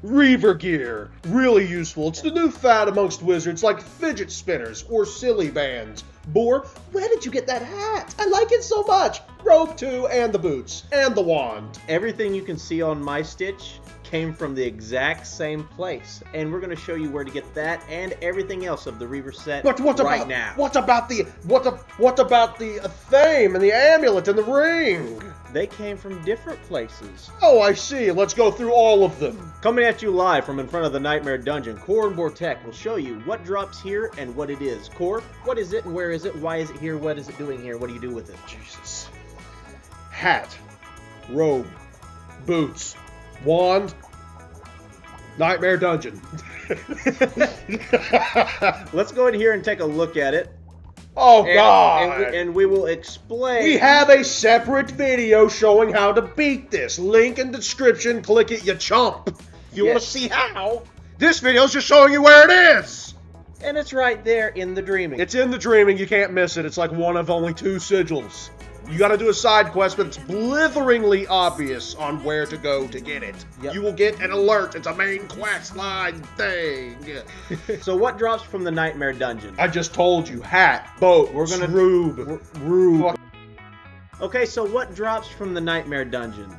Reaver gear, really useful. It's the new fad amongst wizards, like fidget spinners or silly bands. Boar, where did you get that hat? I like it so much. Robe too, and the boots, and the wand. Everything you can see on my stitch came from the exact same place, and we're going to show you where to get that and everything else of the Reaver set But what right about now. what about the Athame and the amulet and the ring? They came from different places. Oh, I see. Let's go through all of them. Coming at you live from in front of the Nightmare Dungeon, KoABoTek will show you what drops here and what it is. Core, what is it and where is it? Why is it here? What is it doing here? What do you do with it? Jesus. Hat, robe, boots, wand, Nightmare Dungeon. Let's go in here and take a look at it. Oh, God. And we will explain. We have a separate video showing how to beat this. Link in description. Click it, you chump. If you want to see how, this video's just showing you where it is. And it's right there in the dreaming. It's in the dreaming. You can't miss it. It's like one of only 2 sigils. You gotta do a side quest, but it's blitheringly obvious on where to go to get it. Yep. You will get an alert. It's a main quest line thing. So what drops from the Nightmare Dungeon? I just told you. Hat, boat, rube. Okay, so what drops from the Nightmare Dungeon?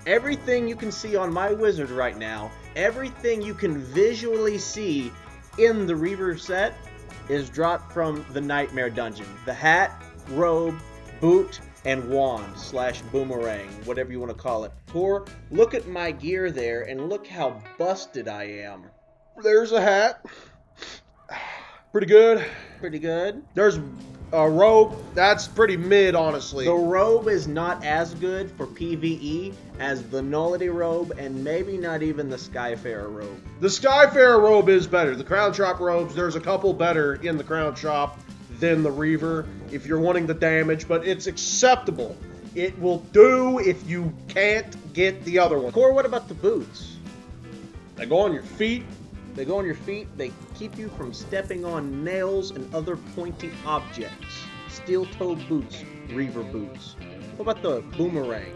Everything you can see on my wizard right now, everything you can visually see in the Reaver set is dropped from the Nightmare Dungeon. The hat, robe, boot, and wand / boomerang, whatever you want to call it. Core, look at my gear there and look how busted I am. There's a hat. Pretty good. Pretty good. There's a robe. That's pretty mid, honestly. The robe is not as good for PvE as the Nullity robe and maybe not even the Skyfarer robe. The Skyfarer robe is better. The Crown Shop robes, there's a couple better in the Crown Shop than the Reaver if you're wanting the damage, but it's acceptable. It will do if you can't get the other one. Core, what about the boots? They go on your feet. They go on your feet, they keep you from stepping on nails and other pointy objects. Steel-toed boots, Reaver boots. What about the boomerang?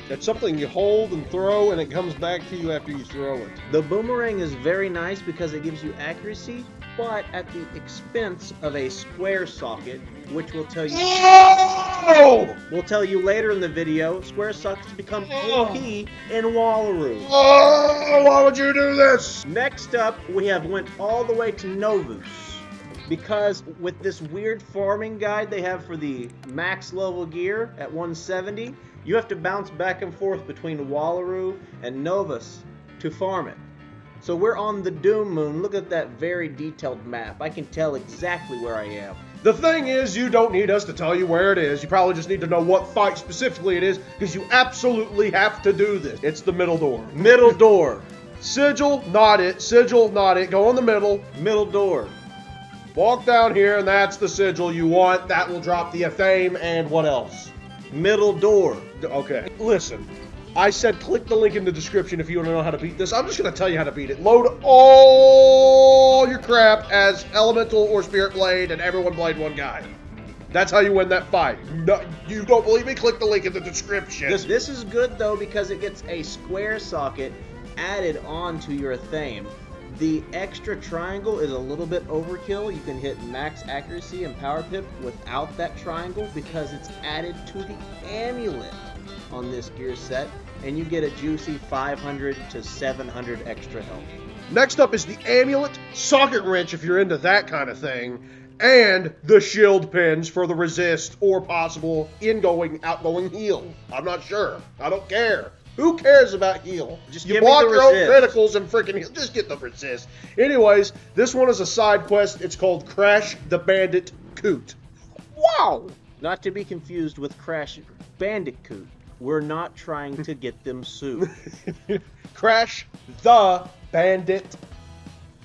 That's something you hold and throw, and it comes back to you after you throw it. The boomerang is very nice because it gives you accuracy, but at the expense of a square socket, which will tell you... Oh! We'll tell you later in the video, square sockets become OP in Wallaroo. Oh, why would you do this? Next up, we have went all the way to Novus. Because with this weird farming guide they have for the max level gear at 170, you have to bounce back and forth between Wallaroo and Novus to farm it. So we're on the Doom Moon. Look at that very detailed map. I can tell exactly where I am. The thing is, you don't need us to tell you where it is. You probably just need to know what fight specifically it is, because you absolutely have to do this. It's the middle door. Middle door. Sigil, not it. Sigil, not it. Go in the middle. Middle door. Walk down here, and that's the sigil you want. That will drop the Athame, and what else? Middle door. Okay. Listen, I said click the link in the description if you want to know how to beat this. I'm just going to tell you how to beat it. Load all your crap as Elemental or Spirit Blade, and everyone blade one guy. That's how you win that fight. No, you don't believe me? Click the link in the description. This is good, though, because it gets a square socket added onto your Athame. The extra triangle is a little bit overkill. You can hit max accuracy and power pip without that triangle because it's added to the amulet on this gear set, and you get a juicy 500 to 700 extra health. Next up is the amulet, socket wrench if you're into that kind of thing, and the shield pins for the resist or possible ingoing, outgoing heal. I'm not sure. I don't care. Who cares about heal? Just you give me block the your own resist. criticals and freaking heal. Just get the resist. Anyways, this one is a side quest. It's called Crash the Bandit Coot. Wow! Not to be confused with Crash Bandicoot. We're not trying to get them sued. Crash the Bandit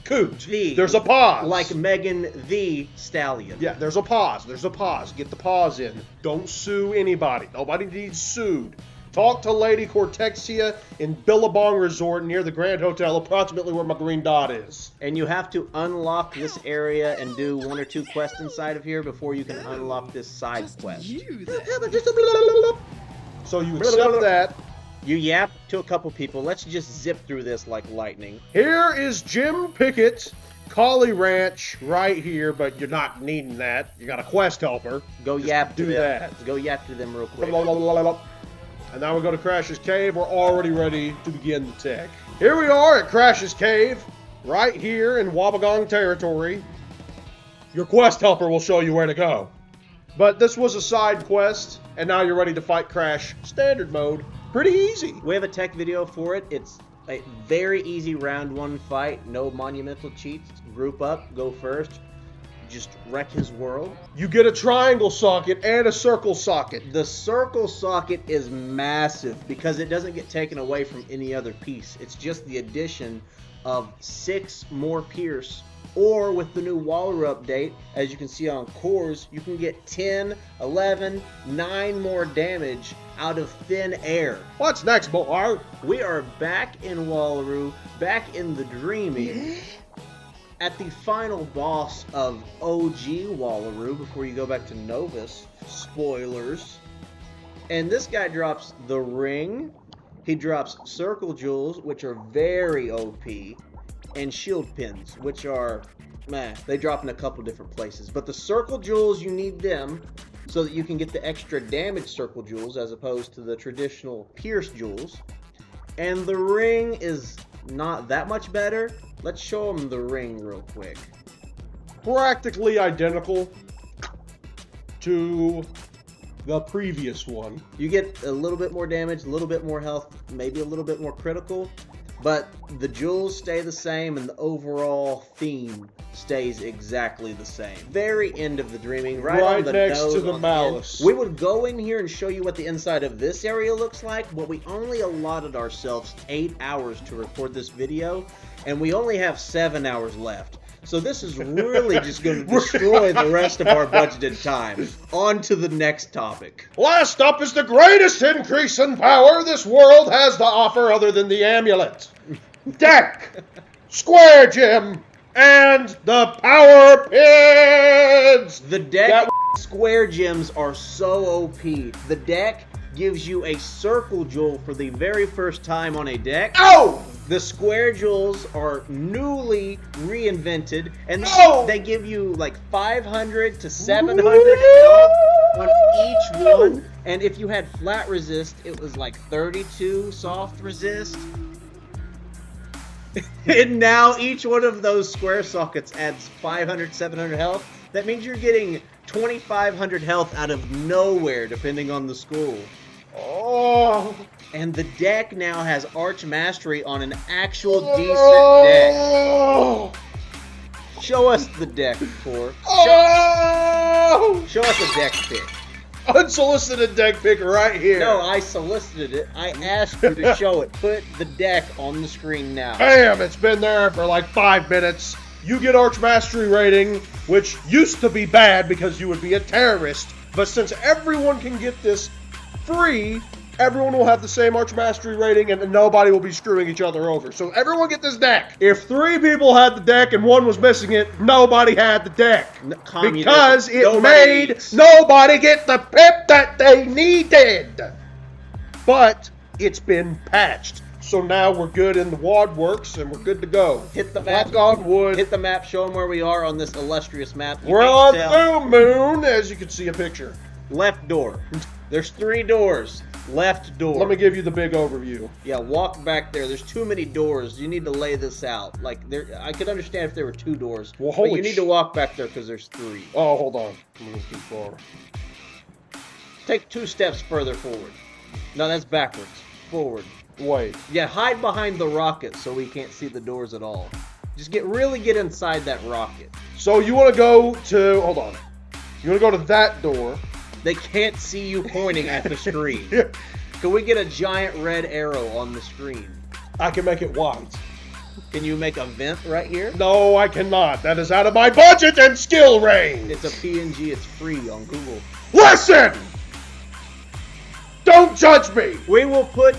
Coot. There's a pause. Like Megan the Stallion. Yeah, there's a pause. There's a pause. Get the pause in. Don't sue anybody. Nobody needs sued. Talk to Lady Cortexia in Billabong Resort near the Grand Hotel, approximately where my green dot is. And you have to unlock this area and do 1 or 2 quests inside of here before you can unlock this side quest. So you accept that, You yap to a couple people. Let's just zip through this like lightning. Here is Jim Pickett, Collie Ranch, right here, but you're not needing that. You got a quest helper. Go Just yap to do them. that. Go yap to them real quick. And now we go to Crash's Cave. We're already ready to begin the tech. Here we are at Crash's Cave, right here in Wabagong territory. Your quest helper will show you where to go. But this was a side quest, and now you're ready to fight Crash Standard Mode. Pretty easy. We have a tech video for it. It's a very easy round 1 fight. No monumental cheats. Group up. Go first. Just wreck his world. You get a triangle socket and a circle socket. The circle socket is massive because it doesn't get taken away from any other piece. It's just the addition of 6 more pierce. Or with the new Waller update, as you can see on cores, you can get 10, 11, 9 more damage out of thin air. What's next, Boar? We are back in Wallaroo, back in the Dreaming, at the final boss of OG Wallaroo before you go back to Novus. Spoilers. And this guy drops the ring. He drops circle jewels, which are very OP. And shield pins, which are, they drop in a couple different places. But the circle jewels, you need them so that you can get the extra damage circle jewels as opposed to the traditional pierce jewels. And the ring is not that much better. Let's show them the ring real quick. Practically identical to the previous one. You get a little bit more damage, a little bit more health, maybe a little bit more critical. But the jewels stay the same and the overall theme stays exactly the same. Very end of the Dreaming, right on the next nose to the on malice. The we would go in here and show you what the inside of this area looks like, but we only allotted ourselves 8 hours to record this video, and we only have 7 hours left. So this is really just going to destroy the rest of our budgeted time. On to the next topic. Last up is the greatest increase in power this world has to offer other than the amulet. Deck, Square Gym, and the Power Pins! The deck Square Gems are so OP. The deck gives you a circle jewel for the very first time on a deck. Oh! The square jewels are newly reinvented, and they give you like 500 to 700 health on each one. And if you had flat resist, it was like 32 soft resist. And now each one of those square sockets adds 500, 700 health. That means you're getting 2,500 health out of nowhere, depending on the school. Oh! And the deck now has Arch Mastery on an actual decent deck. Show us the deck, Tor. Show us a deck pick. Unsolicited deck pick right here. No, I solicited it. I asked you to show it. Put the deck on the screen now. Bam! It's been there for like 5 minutes. You get Arch Mastery rating, which used to be bad because you would be a terrorist. But since everyone can get this free, everyone will have the same Arch Mastery rating and nobody will be screwing each other over. So everyone get this deck. If 3 people had the deck and 1 was missing it, nobody had the deck. Because it made nobody get the pip that they needed. But it's been patched. So now we're good in the WAD works and we're good to go. Hit the map. Knock on wood. Hit the map. Show them where we are on this illustrious map. We're on New Moon, as you can see a picture. Left door. There's 3 doors. Left door. Let me give you the big overview. Yeah, walk back there. There's too many doors. You need to lay this out. Like there, I could understand if there were 2 doors. Well, but you need to walk back there because there's 3. Oh, hold on. I'm moving too far. Take 2 steps further forward. No, that's backwards. Forward. Wait. Yeah, hide behind the rocket so we can't see the doors at all. Just really get inside that rocket. So you want to go to, hold on. You want to go to that door. They can't see you pointing at the screen. Yeah. Can we get a giant red arrow on the screen? I can make it white. Can you make a vent right here? No, I cannot. That is out of my budget and skill range. It's a PNG. It's free on Google. Listen! Don't judge me! We will put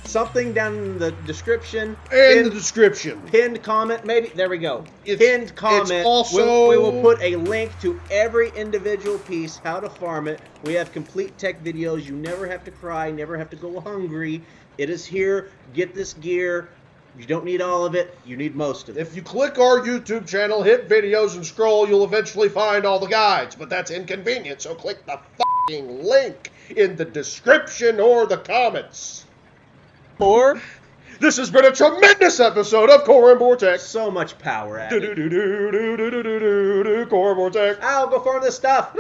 something down in the description. In the description. Pinned comment, maybe. There we go. Pinned comment. It's also... We will put a link to every individual piece, how to farm it. We have complete tech videos. You never have to cry, never have to go hungry. It is here. Get this gear. You don't need all of it. You need most of it. If you click our YouTube channel, hit videos, and scroll, you'll eventually find all the guides. But that's inconvenient, so click the fucking link in the description or the comments. Or, this has been a tremendous episode of KoABoTek. so much power at it. KoABoTek. I'll go farm this stuff.